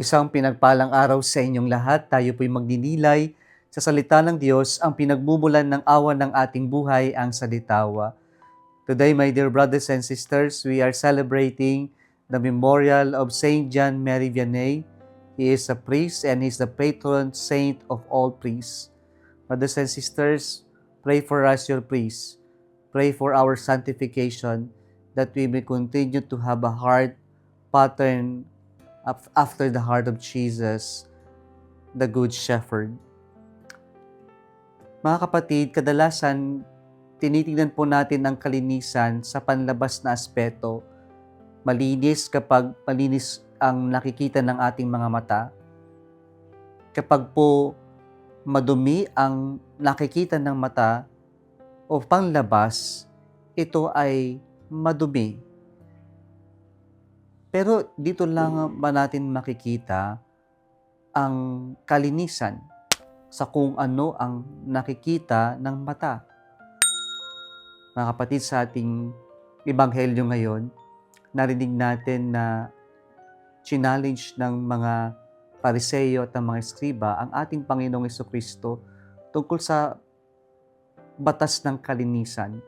Isang pinagpalang araw sa inyong lahat. Tayo po'y magninilay sa salita ng Diyos, ang pinagmumulan ng awa ng ating buhay, ang salitawa. Today, my dear brothers and sisters, we are celebrating the memorial of Saint John Mary Vianney. He is a priest and he is the patron saint of all priests. Brothers and sisters, pray for us, your priests. Pray for our sanctification, that we may continue to have a heart pattern after the heart of Jesus, the Good Shepherd. Mga kapatid, kadalasan tinitingnan po natin ang kalinisan sa panlabas na aspeto. Malinis kapag malinis ang nakikita ng ating mga mata. Kapag po madumi ang nakikita ng mata o panlabas, ito ay madumi. Pero dito lang ba natin makikita ang kalinisan sa kung ano ang nakikita ng mata? Mga kapatid, sa ating ebanghelyo ngayon, narinig natin na challenge ng mga Pariseo at ng mga Eskriba ang ating Panginoong Jesucristo tungkol sa batas ng kalinisan,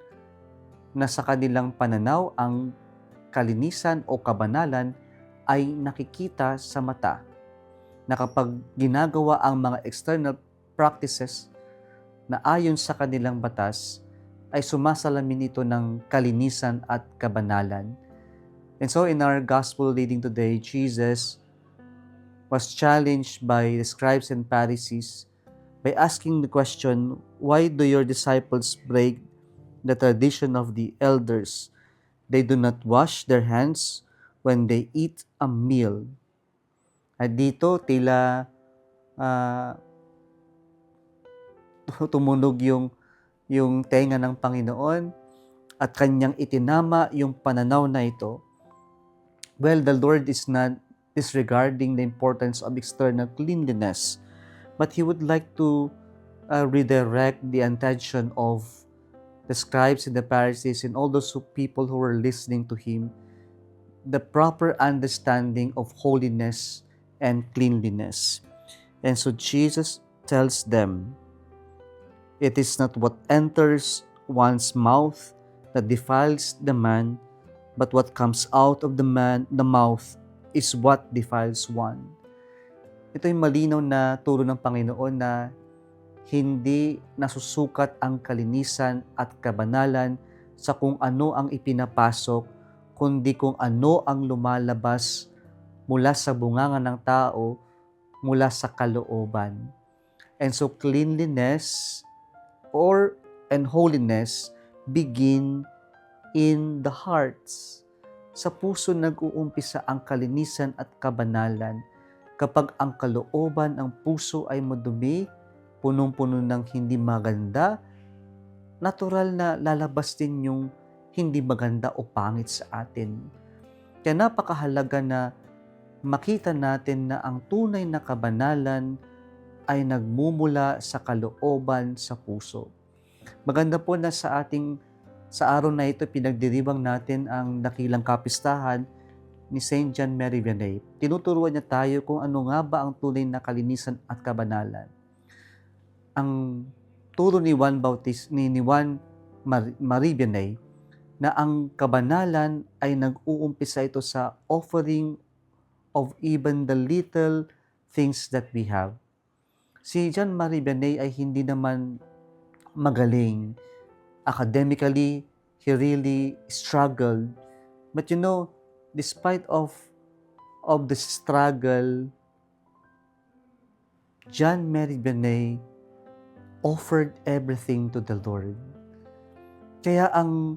na sa kanilang pananaw ang kalinisan o kabanalan ay nakikita sa mata, na kapag ginagawa ang mga external practices na ayon sa kanilang batas, ay sumasalamin ito ng kalinisan at kabanalan. And so in our gospel reading today, Jesus was challenged by the scribes and Pharisees by asking the question, "Why do your disciples break the tradition of the elders? They do not wash their hands when they eat a meal." At dito, tila tumunog yung tenga ng Panginoon at kanyang itinama yung pananaw na ito. Well, the Lord is not disregarding the importance of external cleanliness, but He would like to redirect the attention of the scribes and the Pharisees and all those people who were listening to Him, the proper understanding of holiness and cleanliness. And so Jesus tells them, "It is not what enters one's mouth that defiles the man, but what comes out of the mouth is what defiles one." Ito ay malinaw na turo ng Panginoon na hindi nasusukat ang kalinisan at kabanalan sa kung ano ang ipinapasok, kundi kung ano ang lumalabas mula sa bunganga ng tao, mula sa kalooban. And so cleanliness and holiness begin in the hearts. Sa puso nag-uumpisa ang kalinisan at kabanalan. Kapag ang kalooban, ang puso ay madumi, punong-puno ng hindi maganda, natural na lalabas din yung hindi maganda o pangit sa atin. Kaya napakahalaga na makita natin na ang tunay na kabanalan ay nagmumula sa kalooban, sa puso. Maganda po na sa araw na ito, pinagdiriwang natin ang dakilang kapistahan ni Saint John Mary Vianney. Tinuturuan niya tayo kung ano nga ba ang tunay na kalinisan at kabanalan. Ang turo ni Juan Marie Vianney, na ang kabanalan ay nag-uumpisa ito sa offering of even the little things that we have. Si John Marie Vianney ay hindi naman magaling. Academically, he really struggled. But despite of the struggle, John Marie Vianney offered everything to the Lord. Kaya ang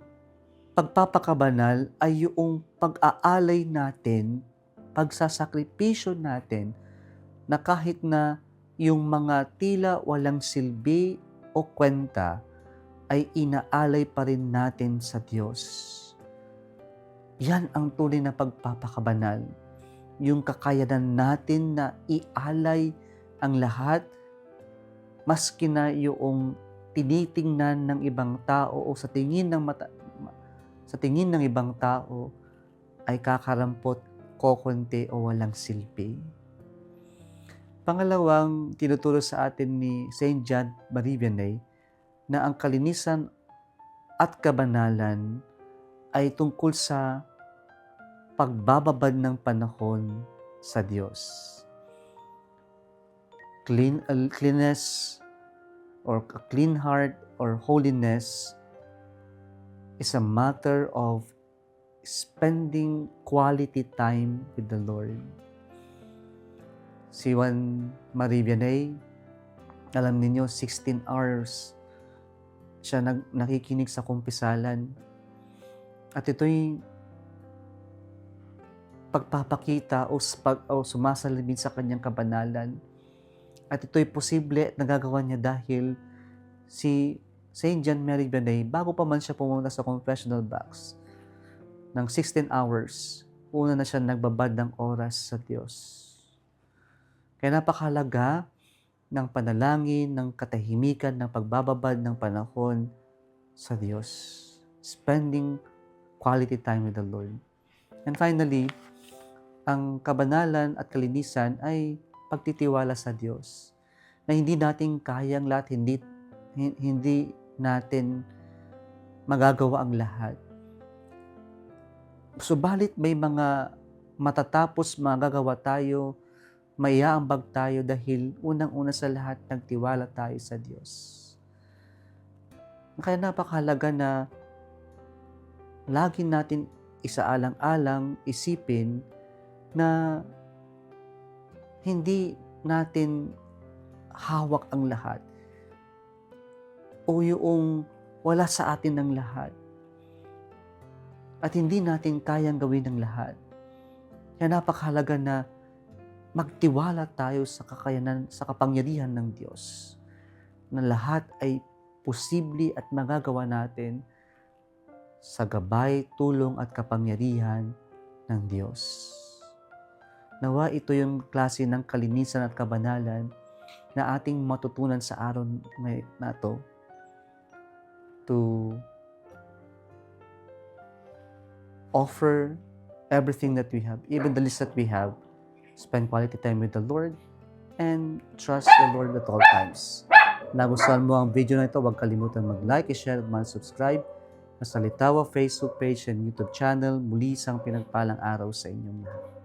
pagpapakabanal ay yung pag-aalay natin, pagsasakripisyo natin, na kahit na yung mga tila walang silbi o kwenta, ay inaalay pa rin natin sa Diyos. Yan ang tunay na pagpapakabanal. Yung kakayanan natin na ialay ang lahat, maski na yung tinitingnan ng ibang tao o sa tingin ng ibang tao ay kakarampot, kokonti o walang silbi. Pangalawang tinuturo sa atin ni Saint John Marie Vianney na ang kalinisan at kabanalan ay tungkol sa pagbababad ng panahon sa Diyos. Cleanness or a clean heart or holiness is a matter of spending quality time with the Lord. Si Juan Marie Vianney, alam ninyo, 16 hours siya nakikinig sa kumpisalan. At ito'y pagpapakita o sumasalamin sa kanyang kabanalan. At ito'y posible at nagagawa niya dahil si Saint John Marie Vianney, bago pa man siya pumunta sa confessional box ng 16 hours, una na siya nagbabad ng oras sa Diyos. Kaya napakahalaga ng panalangin, ng katahimikan, ng pagbababad ng panahon sa Diyos. Spending quality time with the Lord. And finally, ang kabanalan at kalinisan ay pagtitiwala sa Diyos. Na hindi natin kayang lahat, hindi natin magagawa ang lahat. Subalit may mga matatapos magagawa tayo, maiaambag tayo dahil unang-una sa lahat nagtiwala tayo sa Diyos. Kaya napakahalaga na lagi natin isaalang-alang isipin na hindi natin hawak ang lahat o yung wala sa atin ng lahat at hindi natin kayang gawin ng lahat. Kaya napakahalaga na magtiwala tayo sa kakayanan, sa kapangyarihan ng Diyos na lahat ay posible at magagawa natin sa gabay, tulong at kapangyarihan ng Diyos. Nawa ito yung klase ng kalinisan at kabanalan na ating matutunan sa araw na ito to offer everything that we have, even the least that we have, spend quality time with the Lord, and trust the Lord at all times. Nagustuhan mo ang video na ito, huwag kalimutan mag-like, i-share at mag-subscribe sa Litawa Facebook page and YouTube channel. Muli isang pinagpalang araw sa inyong lahat.